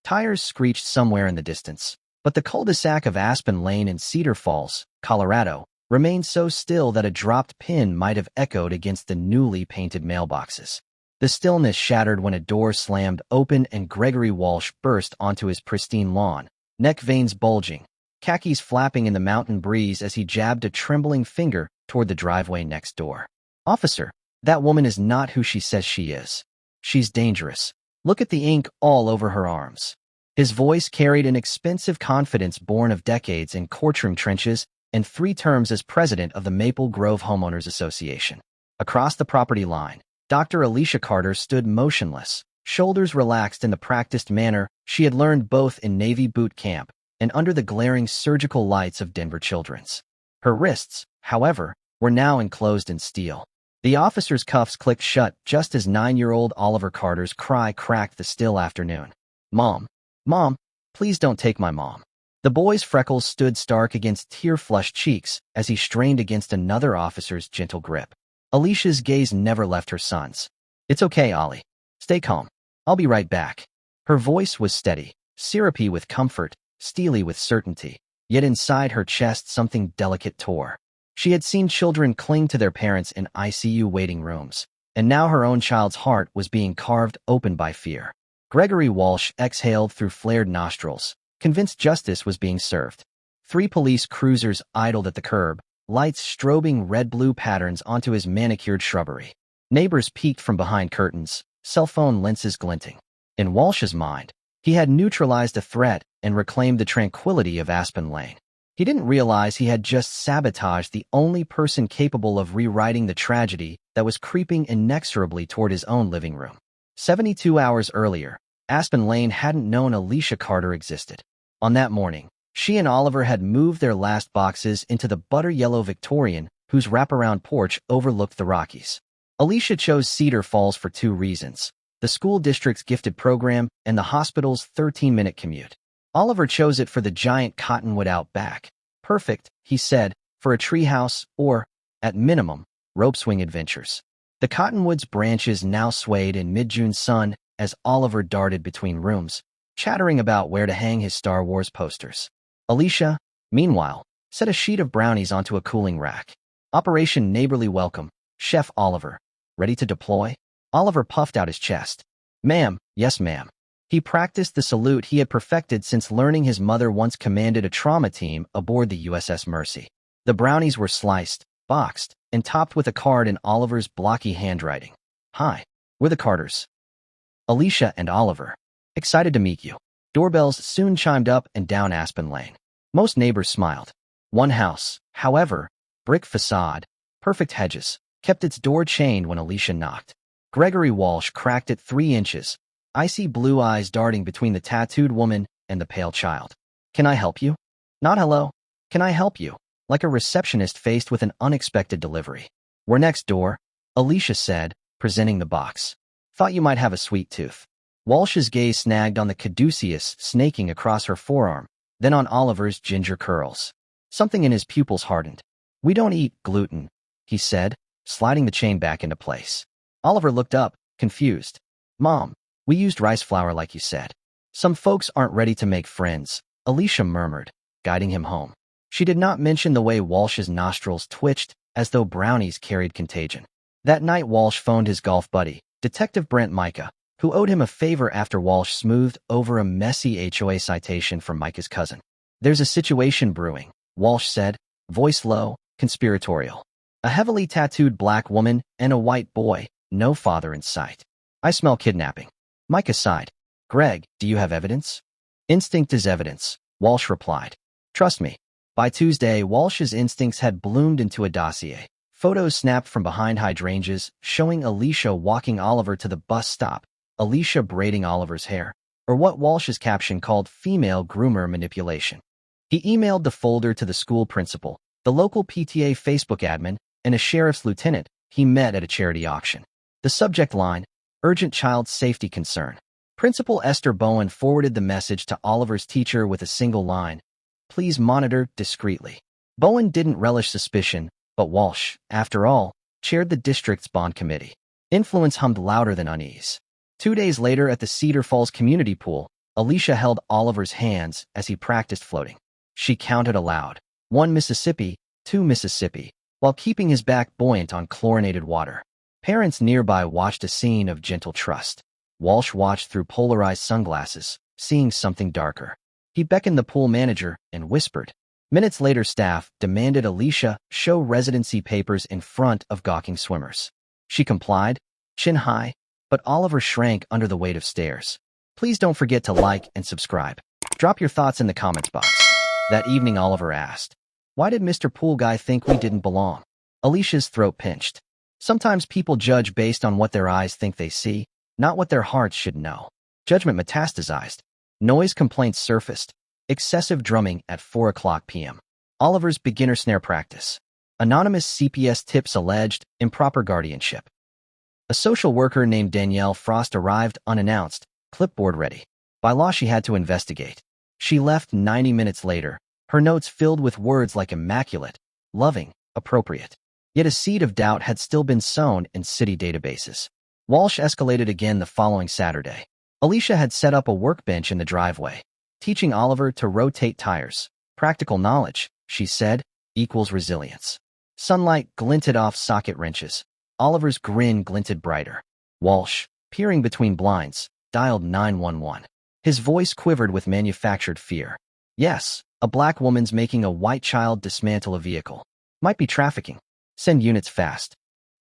Tires screeched somewhere in the distance, but the cul-de-sac of Aspen Lane in Cedar Falls, Colorado, remained so still that a dropped pin might have echoed against the newly painted mailboxes. The stillness shattered when a door slammed open and Gregory Walsh burst onto his pristine lawn, neck veins bulging, khakis flapping in the mountain breeze as he jabbed a trembling finger toward the driveway next door. "Officer, that woman is not who she says she is. She's dangerous. Look at the ink all over her arms." His voice carried an expensive confidence born of decades in courtroom trenches and 3 terms as president of the Maple Grove Homeowners Association. Across the property line, Dr. Alicia Carter stood motionless, shoulders relaxed in the practiced manner she had learned both in Navy boot camp and under the glaring surgical lights of Denver Children's. Her wrists, however, were now enclosed in steel. The officer's cuffs clicked shut just as 9-year-old Oliver Carter's cry cracked the still afternoon. "Mom! Mom! Please don't take my mom." The boy's freckles stood stark against tear-flushed cheeks as he strained against another officer's gentle grip. Alicia's gaze never left her son's. "It's okay, Ollie. Stay calm. I'll be right back." Her voice was steady, syrupy with comfort, steely with certainty, yet inside her chest something delicate tore. She had seen children cling to their parents in ICU waiting rooms, and now her own child's heart was being carved open by fear. Gregory Walsh exhaled through flared nostrils, convinced justice was being served. 3 police cruisers idled at the curb, lights strobing red-blue patterns onto his manicured shrubbery. Neighbors peeked from behind curtains, cell phone lenses glinting. In Walsh's mind, he had neutralized a threat and reclaimed the tranquility of Aspen Lane. He didn't realize he had just sabotaged the only person capable of rewriting the tragedy that was creeping inexorably toward his own living room. 72 hours earlier, Aspen Lane hadn't known Alicia Carter existed. On that morning, she and Oliver had moved their last boxes into the butter-yellow Victorian whose wraparound porch overlooked the Rockies. Alicia chose Cedar Falls for 2 reasons: the school district's gifted program and the hospital's 13-minute commute. Oliver chose it for the giant cottonwood out back. "Perfect," he said, "for a treehouse or, at minimum, rope swing adventures." The cottonwood's branches now swayed in mid-June sun as Oliver darted between rooms, chattering about where to hang his Star Wars posters. Alicia, meanwhile, set a sheet of brownies onto a cooling rack. "Operation Neighborly Welcome, Chef Oliver. Ready to deploy?" Oliver puffed out his chest. "Ma'am, yes ma'am." He practiced the salute he had perfected since learning his mother once commanded a trauma team aboard the USS Mercy. The brownies were sliced, boxed, and topped with a card in Oliver's blocky handwriting. "Hi, we're the Carters. Alicia and Oliver. Excited to meet you." Doorbells soon chimed up and down Aspen Lane. Most neighbors smiled. One house, however, brick facade, perfect hedges, kept its door chained when Alicia knocked. Gregory Walsh cracked it 3 inches, icy blue eyes darting between the tattooed woman and the pale child. "Can I help you?" Not "hello. Can I help you?" like a receptionist faced with an unexpected delivery. "We're next door," Alicia said, presenting the box. "Thought you might have a sweet tooth." Walsh's gaze snagged on the caduceus snaking across her forearm, then on Oliver's ginger curls. Something in his pupils hardened. "We don't eat gluten," he said, sliding the chain back into place. Oliver looked up, confused. "Mom, we used rice flour like you said." "Some folks aren't ready to make friends," Alicia murmured, guiding him home. She did not mention the way Walsh's nostrils twitched as though brownies carried contagion. That night Walsh phoned his golf buddy, Detective Brent Micah, who owed him a favor after Walsh smoothed over a messy HOA citation from Micah's cousin. "There's a situation brewing," Walsh said, voice low, conspiratorial. "A heavily tattooed black woman and a white boy, no father in sight. I smell kidnapping." Micah sighed. "Greg, do you have evidence?" "Instinct is evidence," Walsh replied. "Trust me." By Tuesday, Walsh's instincts had bloomed into a dossier. Photos snapped from behind hydrangeas showing Alicia walking Oliver to the bus stop, Alicia braiding Oliver's hair, or what Walsh's caption called female groomer manipulation. He emailed the folder to the school principal, the local PTA Facebook admin, and a sheriff's lieutenant he met at a charity auction. The subject line, urgent child safety concern. Principal Esther Bowen forwarded the message to Oliver's teacher with a single line, "Please monitor discreetly." Bowen didn't relish suspicion, but Walsh, after all, chaired the district's bond committee. Influence hummed louder than unease. 2 days later at the Cedar Falls community pool, Alicia held Oliver's hands as he practiced floating. She counted aloud. 1 Mississippi, 2 Mississippi, while keeping his back buoyant on chlorinated water. Parents nearby watched a scene of gentle trust. Walsh watched through polarized sunglasses, seeing something darker. He beckoned the pool manager and whispered. Minutes later, staff demanded Alicia show residency papers in front of gawking swimmers. She complied, chin high, but Oliver shrank under the weight of stares. Please don't forget to like and subscribe. Drop your thoughts in the comments box. That evening, Oliver asked, why did Mr. Pool Guy think we didn't belong? Alicia's throat pinched. Sometimes people judge based on what their eyes think they see, not what their hearts should know. Judgment metastasized. Noise complaints surfaced. Excessive drumming at 4:00 p.m. Oliver's beginner snare practice. Anonymous CPS tips alleged improper guardianship. A social worker named Danielle Frost arrived unannounced, clipboard ready. By law, she had to investigate. She left 90 minutes later, her notes filled with words like immaculate, loving, appropriate. Yet a seed of doubt had still been sown in city databases. Walsh escalated again the following Saturday. Alicia had set up a workbench in the driveway, teaching Oliver to rotate tires. Practical knowledge, she said, equals resilience. Sunlight glinted off socket wrenches. Oliver's grin glinted brighter. Walsh, peering between blinds, dialed 911. His voice quivered with manufactured fear. Yes, a black woman's making a white child dismantle a vehicle. Might be trafficking. Send units fast.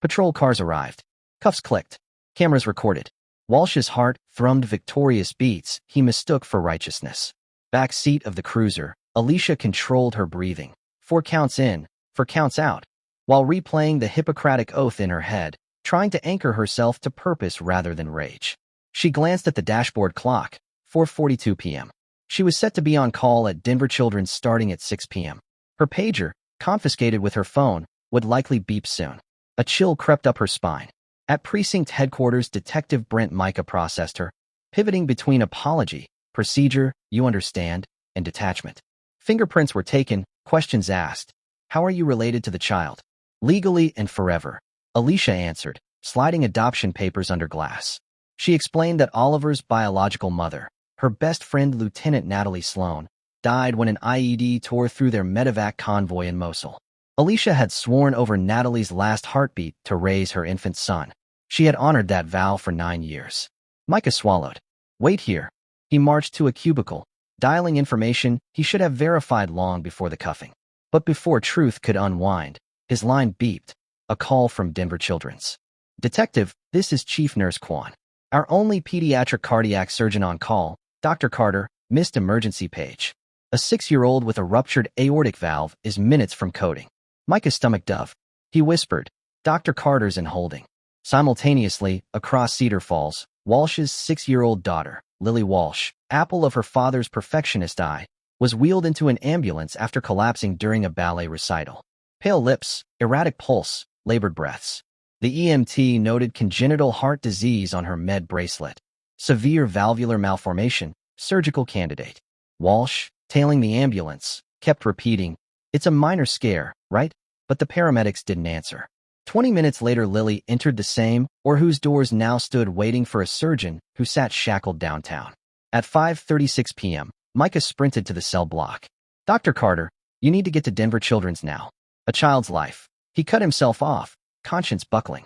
Patrol cars arrived. Cuffs clicked. Cameras recorded. Walsh's heart thrummed victorious beats he mistook for righteousness. Back seat of the cruiser, Alicia controlled her breathing. 4 counts in, 4 counts out, while replaying the Hippocratic oath in her head, trying to anchor herself to purpose rather than rage. She glanced at the dashboard clock, 4:42 p.m. She was set to be on call at Denver Children's starting at 6 p.m. Her pager, confiscated with her phone, would likely beep soon. A chill crept up her spine. At precinct headquarters, Detective Brent Micah processed her, pivoting between apology, procedure, you understand, and detachment. Fingerprints were taken, questions asked. How are you related to the child? Legally and forever, Alicia answered, sliding adoption papers under glass. She explained that Oliver's biological mother, her best friend Lieutenant Natalie Sloan, died when an IED tore through their medevac convoy in Mosul. Alicia had sworn over Natalie's last heartbeat to raise her infant son. She had honored that vow for 9 years. Micah swallowed. Wait here. He marched to a cubicle, dialing information he should have verified long before the cuffing. But before truth could unwind, his line beeped. A call from Denver Children's. Detective, this is Chief Nurse Kwan. Our only pediatric cardiac surgeon on call, Dr. Carter, missed emergency page. A 6-year-old with a ruptured aortic valve is minutes from coding. Micah's stomach dove. He whispered, Dr. Carter's in holding. Simultaneously, across Cedar Falls, Walsh's 6-year-old daughter, Lily Walsh, apple of her father's perfectionist eye, was wheeled into an ambulance after collapsing during a ballet recital. Pale lips, erratic pulse, labored breaths. The EMT noted congenital heart disease on her med bracelet. Severe valvular malformation, surgical candidate. Walsh, tailing the ambulance, kept repeating, it's a minor scare, right? But the paramedics didn't answer. 20 minutes later, Lily entered the same, or whose doors now stood waiting for a surgeon who sat shackled downtown. At 5:36 p.m., Micah sprinted to the cell block. Dr. Carter, you need to get to Denver Children's now. A child's life. He cut himself off, conscience buckling.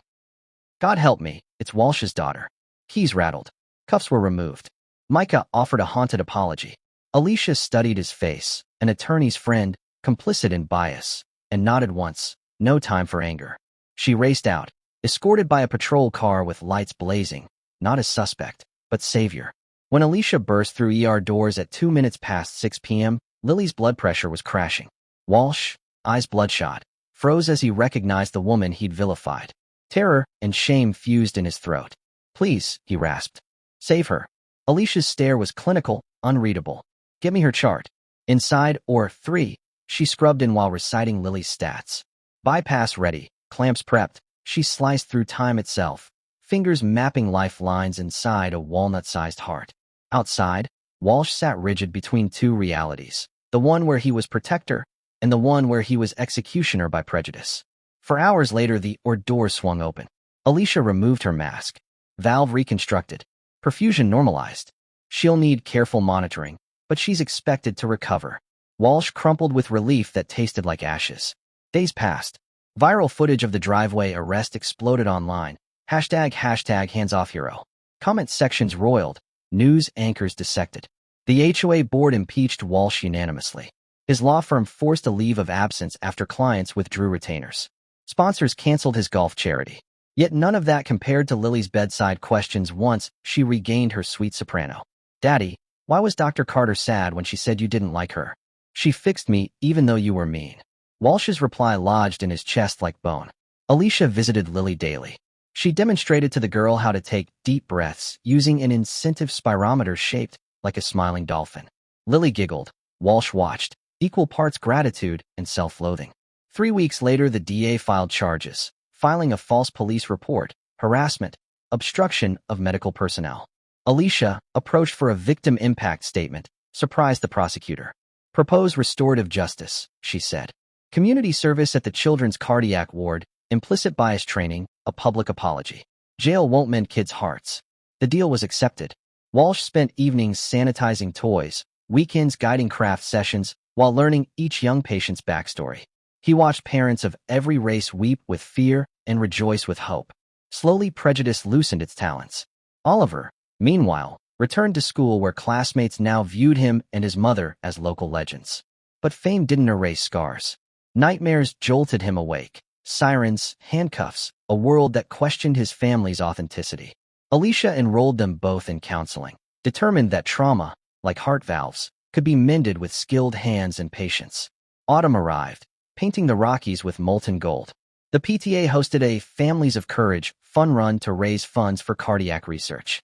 God help me, it's Walsh's daughter. Keys rattled. Cuffs were removed. Micah offered a haunted apology. Alicia studied his face, an attorney's friend, complicit in bias, and nodded once. No time for anger. She raced out, escorted by a patrol car with lights blazing, not a suspect, but savior. When Alicia burst through ER doors at 2 minutes past 6 p.m., Lily's blood pressure was crashing. Walsh, eyes bloodshot, froze as he recognized the woman he'd vilified. Terror and shame fused in his throat. Please, he rasped. Save her. Alicia's stare was clinical, unreadable. Give me her chart. Inside, or 3, she scrubbed in while reciting Lily's stats. Bypass ready, clamps prepped. She sliced through time itself, fingers mapping lifelines inside a walnut-sized heart. Outside, Walsh sat rigid between two realities, the one where he was protector and the one where he was executioner by prejudice. For hours later, the door swung open. Alicia removed her mask. Valve reconstructed. Perfusion normalized. She'll need careful monitoring, but she's expected to recover. Walsh crumpled with relief that tasted like ashes. Days passed. Viral footage of the driveway arrest exploded online. Hashtag hands-off hero. Comment sections roiled. News anchors dissected. The HOA board impeached Walsh unanimously. His law firm forced a leave of absence after clients withdrew retainers. Sponsors canceled his golf charity. Yet none of that compared to Lily's bedside questions once she regained her sweet soprano. Daddy, why was Dr. Carter sad when she said you didn't like her? She fixed me even though you were mean. Walsh's reply lodged in his chest like bone. Alicia visited Lily daily. She demonstrated to the girl how to take deep breaths using an incentive spirometer shaped like a smiling dolphin. Lily giggled. Walsh watched, equal parts gratitude and self-loathing. 3 weeks later, the DA filed charges, filing a false police report, harassment, obstruction of medical personnel. Alicia, approached for a victim impact statement, surprised the prosecutor. Propose restorative justice, she said. Community service at the children's cardiac ward, implicit bias training, a public apology. Jail won't mend kids' hearts. The deal was accepted. Walsh spent evenings sanitizing toys, weekends guiding craft sessions, while learning each young patient's backstory. He watched parents of every race weep with fear and rejoice with hope. Slowly, prejudice loosened its talons. Oliver, meanwhile, returned to school where classmates now viewed him and his mother as local legends. But fame didn't erase scars. Nightmares jolted him awake. Sirens, handcuffs, a world that questioned his family's authenticity. Alicia enrolled them both in counseling, determined that trauma, like heart valves, could be mended with skilled hands and patience. Autumn arrived, painting the Rockies with molten gold. The PTA hosted a Families of Courage fun run to raise funds for cardiac research.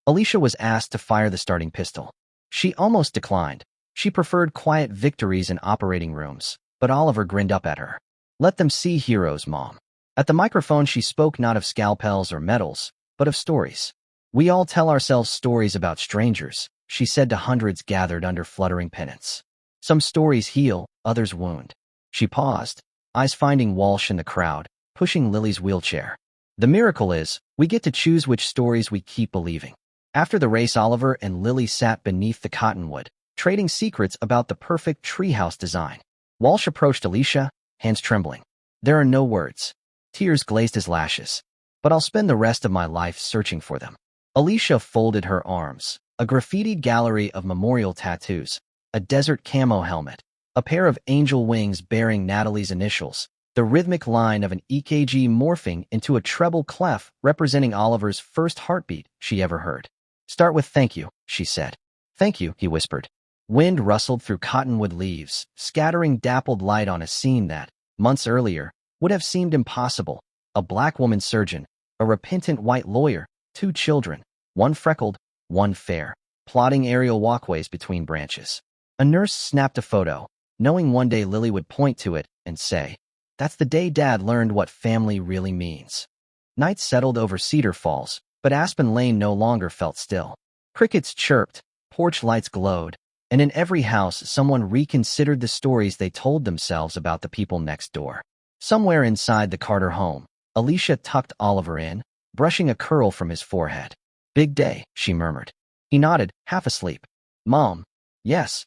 Alicia was asked to fire the starting pistol. She almost declined. She preferred quiet victories in operating rooms, but Oliver grinned up at her. Let them see heroes, Mom. At the microphone, she spoke not of scalpels or medals, but of stories. We all tell ourselves stories about strangers, she said to hundreds gathered under fluttering pennants. Some stories heal, others wound. She paused, eyes finding Walsh in the crowd, pushing Lily's wheelchair. The miracle is, we get to choose which stories we keep believing. After the race, Oliver and Lily sat beneath the cottonwood, trading secrets about the perfect treehouse design. Walsh approached Alicia, hands trembling. There are no words. Tears glazed his lashes. But I'll spend the rest of my life searching for them. Alicia folded her arms. A graffitied gallery of memorial tattoos, a desert camo helmet, a pair of angel wings bearing Natalie's initials, the rhythmic line of an EKG morphing into a treble clef representing Oliver's first heartbeat she ever heard. Start with thank you, she said. Thank you, he whispered. Wind rustled through cottonwood leaves, scattering dappled light on a scene that, months earlier, would have seemed impossible. A black woman surgeon, a repentant white lawyer, 2 children, one freckled, one fair, plotting aerial walkways between branches. A nurse snapped a photo, knowing one day Lily would point to it and say, "That's the day Dad learned what family really means." Night settled over Cedar Falls, but Aspen Lane no longer felt still. Crickets chirped, porch lights glowed, and in every house someone reconsidered the stories they told themselves about the people next door. Somewhere inside the Carter home, Alicia tucked Oliver in, brushing a curl from his forehead. Big day, she murmured. He nodded, half asleep. Mom, yes.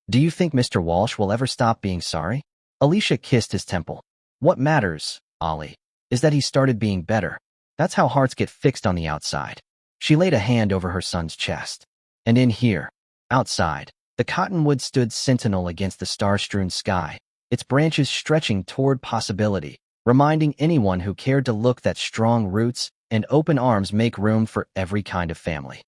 Do you think Mr. Walsh will ever stop being sorry? Alicia kissed his temple. What matters, Ollie, is that he started being better. That's how hearts get fixed on the outside. She laid a hand over her son's chest. And in here, outside, the cottonwood stood sentinel against the star-strewn sky, its branches stretching toward possibility, reminding anyone who cared to look that strong roots and open arms make room for every kind of family.